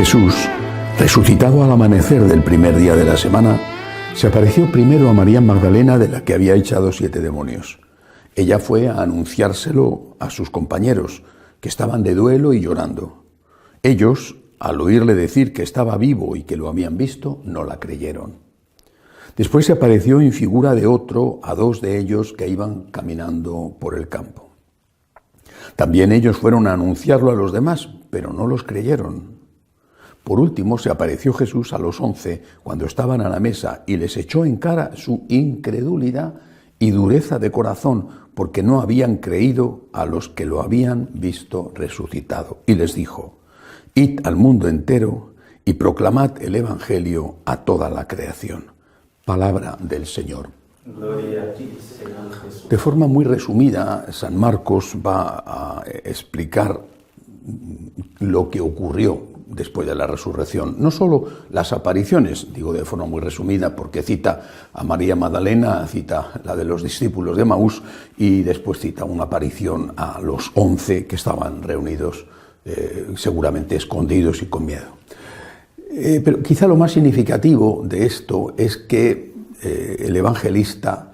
Jesús, resucitado al amanecer del primer día de la semana, se apareció primero a María Magdalena, de la que había echado 7 demonios. Ella fue a anunciárselo a sus compañeros, que estaban de duelo y llorando. Ellos, al oírle decir que estaba vivo y que lo habían visto, no la creyeron. Después se apareció en figura de otro a 2 de ellos que iban caminando por el campo. También ellos fueron a anunciarlo a los demás, pero no los creyeron. Por último, se apareció Jesús a los 11 cuando estaban a la mesa y les echó en cara su incredulidad y dureza de corazón, porque no habían creído a los que lo habían visto resucitado. Y les dijo: id al mundo entero y proclamad el Evangelio a toda la creación. Palabra del Señor. Gloria a ti, Señor Jesús. De forma muy resumida, San Marcos va a explicar lo que ocurrió después de la resurrección. No solo las apariciones, digo de forma muy resumida porque cita a María Magdalena, cita la de los discípulos de Emaús y después cita una aparición a los 11 que estaban reunidos, seguramente escondidos y con miedo. Pero quizá lo más significativo de esto es que el evangelista,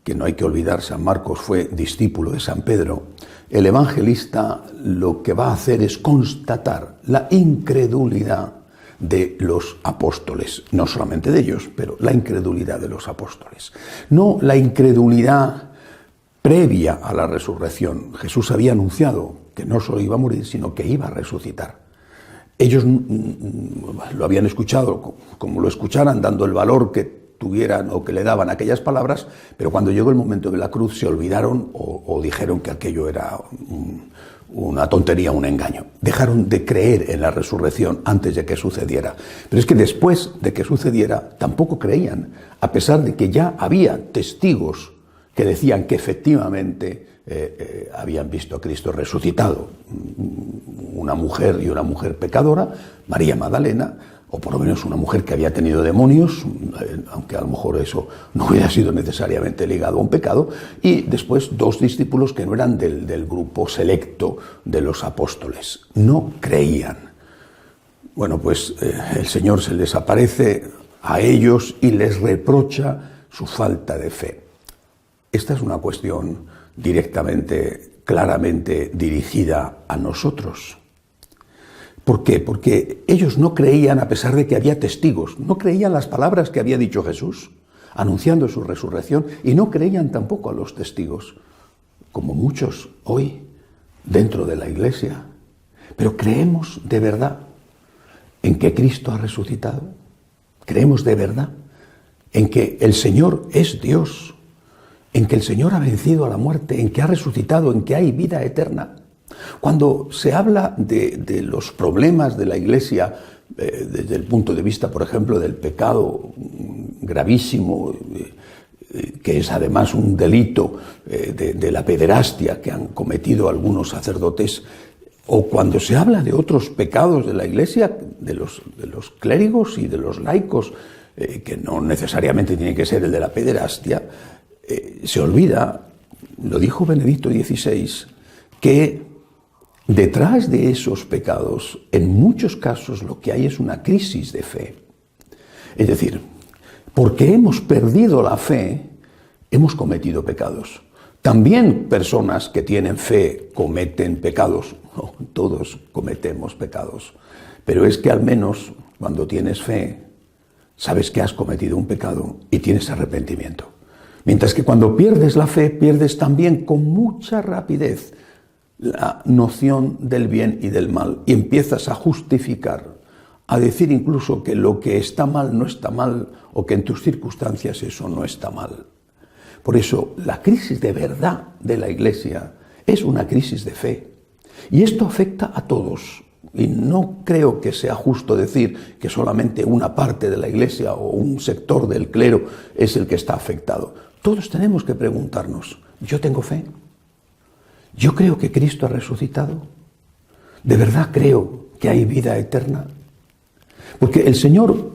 que no hay que olvidar, San Marcos fue discípulo de San Pedro, el evangelista lo que va a hacer es constatar la incredulidad de los apóstoles, no solamente de ellos, pero la incredulidad de los apóstoles. No la incredulidad previa a la resurrección. Jesús había anunciado que no solo iba a morir, sino que iba a resucitar. Ellos lo habían escuchado como lo escucharan, dando el valor que tuvieran o que le daban aquellas palabras, pero cuando llegó el momento de la cruz se olvidaron o dijeron que aquello era una tontería, un engaño. Dejaron de creer en la resurrección antes de que sucediera. Pero es que después de que sucediera tampoco creían, a pesar de que ya había testigos que decían que efectivamente habían visto a Cristo resucitado. Una mujer y una mujer pecadora, María Magdalena, o por lo menos una mujer que había tenido demonios, aunque a lo mejor eso no hubiera sido necesariamente ligado a un pecado, y después 2 discípulos que no eran del grupo selecto de los apóstoles. No creían. Bueno, pues el Señor se les aparece a ellos y les reprocha su falta de fe. Esta es una cuestión directamente, claramente dirigida a nosotros. ¿Por qué? Porque ellos no creían a pesar de que había testigos, no creían las palabras que había dicho Jesús anunciando su resurrección y no creían tampoco a los testigos, como muchos hoy dentro de la Iglesia. Pero creemos de verdad en que Cristo ha resucitado, creemos de verdad en que el Señor es Dios, en que el Señor ha vencido a la muerte, en que ha resucitado, en que hay vida eterna. Cuando se habla de los problemas de la Iglesia desde el punto de vista, por ejemplo, del pecado gravísimo, que es además un delito de la pederastia que han cometido algunos sacerdotes, o cuando se habla de otros pecados de la Iglesia, de los clérigos y de los laicos, que no necesariamente tiene que ser el de la pederastia, se olvida, lo dijo Benedicto XVI, que detrás de esos pecados, en muchos casos, lo que hay es una crisis de fe. Es decir, porque hemos perdido la fe, hemos cometido pecados. También personas que tienen fe cometen pecados. No, todos cometemos pecados. Pero es que al menos cuando tienes fe, sabes que has cometido un pecado y tienes arrepentimiento. Mientras que cuando pierdes la fe, pierdes también con mucha rapidez la noción del bien y del mal y empiezas a justificar, a decir incluso que lo que está mal no está mal o que en tus circunstancias eso no está mal. Por eso la crisis de verdad de la Iglesia es una crisis de fe y esto afecta a todos y no creo que sea justo decir que solamente una parte de la Iglesia o un sector del clero es el que está afectado. Todos tenemos que preguntarnos, ¿yo tengo fe? ¿Yo creo que Cristo ha resucitado? ¿De verdad creo que hay vida eterna? Porque el Señor,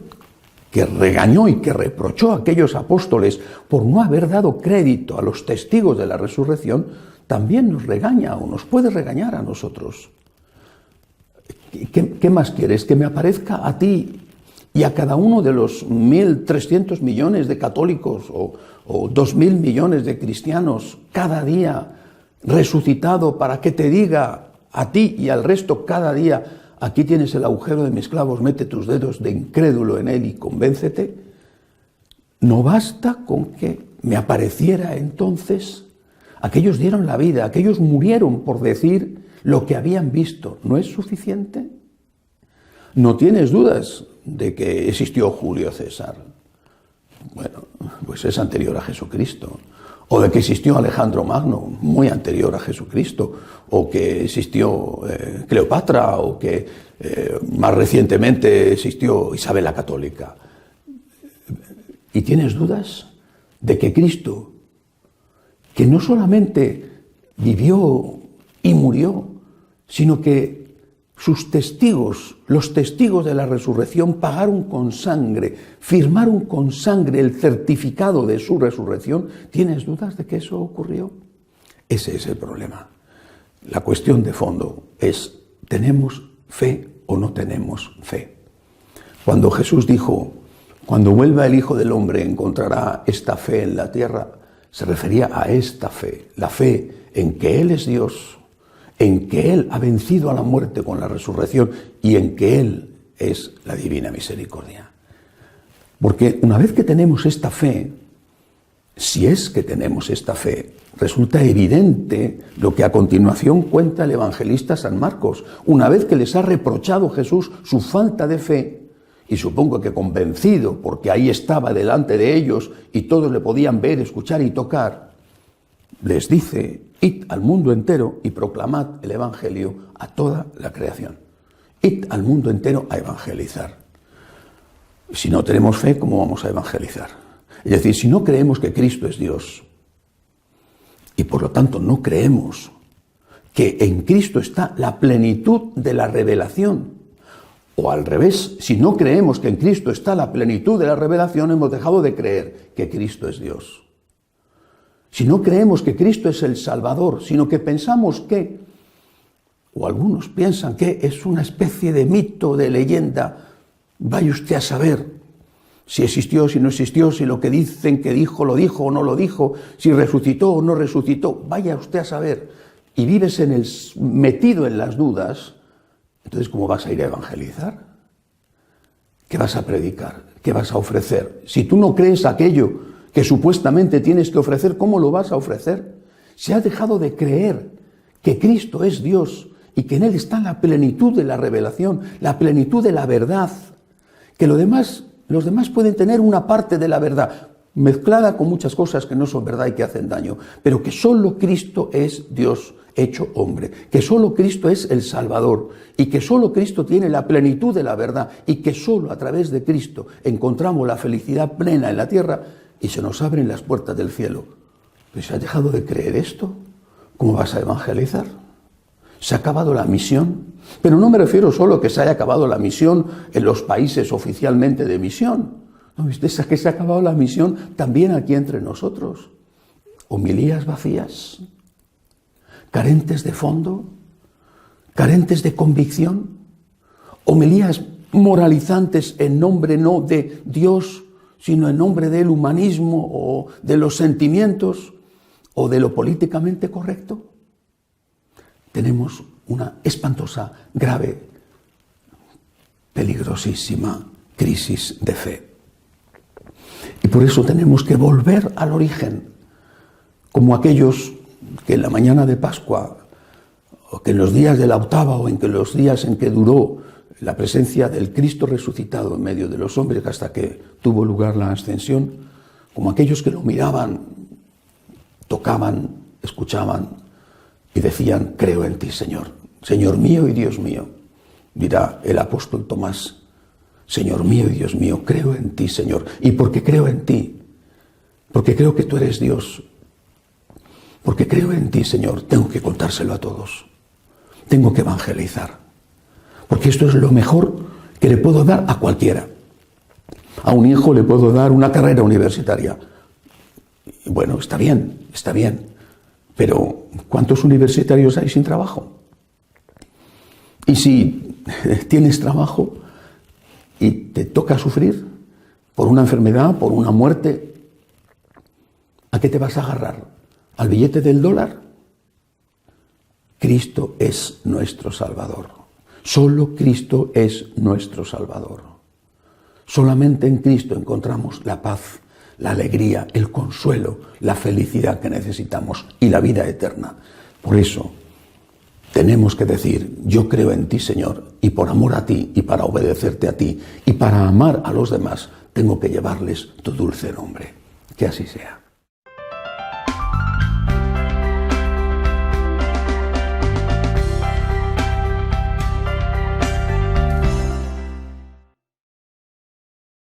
que regañó y que reprochó a aquellos apóstoles por no haber dado crédito a los testigos de la resurrección, también nos regaña o nos puede regañar a nosotros. ¿Qué más quieres? ¿Que me aparezca a ti y a cada uno de los 1.300 millones de católicos o 2.000 millones de cristianos cada día resucitado para que te diga a ti y al resto cada día: aquí tienes el agujero de mis clavos, mete tus dedos de incrédulo en él y convéncete? ¿No basta con que me apareciera entonces? Aquellos dieron la vida, aquellos murieron por decir lo que habían visto. ¿No es suficiente? ¿No tienes dudas de que existió Julio César? Bueno, pues es anterior a Jesucristo. O de que existió Alejandro Magno, muy anterior a Jesucristo. O que existió Cleopatra, o que más recientemente existió Isabel la Católica. ¿Y tienes dudas de que Cristo, que no solamente vivió y murió, sino que sus testigos, los testigos de la resurrección, pagaron con sangre, firmaron con sangre el certificado de su resurrección? ¿Tienes dudas de que eso ocurrió? Ese es el problema. La cuestión de fondo es: ¿tenemos fe o no tenemos fe? Cuando Jesús dijo: cuando vuelva el Hijo del Hombre encontrará esta fe en la tierra, se refería a esta fe, la fe en que Él es Dios, en que Él ha vencido a la muerte con la resurrección y en que Él es la divina misericordia. Porque una vez que tenemos esta fe, si es que tenemos esta fe, resulta evidente lo que a continuación cuenta el evangelista San Marcos. Una vez que les ha reprochado Jesús su falta de fe, y supongo que convencido, porque ahí estaba delante de ellos y todos le podían ver, escuchar y tocar, les dice: id al mundo entero y proclamad el evangelio a toda la creación. Id al mundo entero a evangelizar. Si no tenemos fe, ¿cómo vamos a evangelizar? Es decir, si no creemos que Cristo es Dios y por lo tanto no creemos que en Cristo está la plenitud de la revelación, o al revés, si no creemos que en Cristo está la plenitud de la revelación, hemos dejado de creer que Cristo es Dios. Si no creemos que Cristo es el Salvador, sino que pensamos que, o algunos piensan que es una especie de mito, de leyenda, vaya usted a saber si existió, si no existió, si lo que dicen que dijo, lo dijo o no lo dijo, si resucitó o no resucitó, vaya usted a saber, y vives metido en las dudas, entonces ¿cómo vas a ir a evangelizar? ¿Qué vas a predicar? ¿Qué vas a ofrecer? Si tú no crees aquello que supuestamente tienes que ofrecer, ¿cómo lo vas a ofrecer? Si has dejado de creer que Cristo es Dios y que en Él está la plenitud de la revelación, la plenitud de la verdad, que los demás pueden tener una parte de la verdad, mezclada con muchas cosas que no son verdad y que hacen daño, pero que solo Cristo es Dios hecho hombre, que solo Cristo es el Salvador y que solo Cristo tiene la plenitud de la verdad y que solo a través de Cristo encontramos la felicidad plena en la tierra y se nos abren las puertas del cielo. ¿Pero si has dejado de creer esto? ¿Cómo vas a evangelizar? ¿Se ha acabado la misión? Pero no me refiero solo a que se haya acabado la misión en los países oficialmente de misión. ¿No? Es que se ha acabado la misión también aquí entre nosotros. Homilías vacías, carentes de fondo, carentes de convicción, homilías moralizantes en nombre no de Dios, sino en nombre del humanismo o de los sentimientos o de lo políticamente correcto. Tenemos una espantosa, grave, peligrosísima crisis de fe. Y por eso tenemos que volver al origen, como aquellos que en la mañana de Pascua, o que en los días de la octava, o en que los días en que duró la presencia del Cristo resucitado en medio de los hombres hasta que tuvo lugar la ascensión, como aquellos que lo miraban, tocaban, escuchaban y decían: creo en ti, Señor, Señor mío y Dios mío. Dirá el apóstol Tomás: Señor mío y Dios mío, creo en ti, Señor. Y porque creo en ti, porque creo que tú eres Dios, porque creo en ti, Señor, tengo que contárselo a todos. Tengo que evangelizar. Porque esto es lo mejor que le puedo dar a cualquiera. A un hijo le puedo dar una carrera universitaria. Bueno, está bien. Pero ¿cuántos universitarios hay sin trabajo? Y si ¿Tienes trabajo y te toca sufrir por una enfermedad, por una muerte? ¿A qué te vas a agarrar? ¿Al billete del dólar? Cristo es nuestro Salvador. Solo Cristo es nuestro Salvador. Solamente en Cristo encontramos la paz, la alegría, el consuelo, la felicidad que necesitamos y la vida eterna. Por eso tenemos que decir, yo creo en ti, Señor, y por amor a ti y para obedecerte a ti y para amar a los demás, tengo que llevarles tu dulce nombre. Que así sea.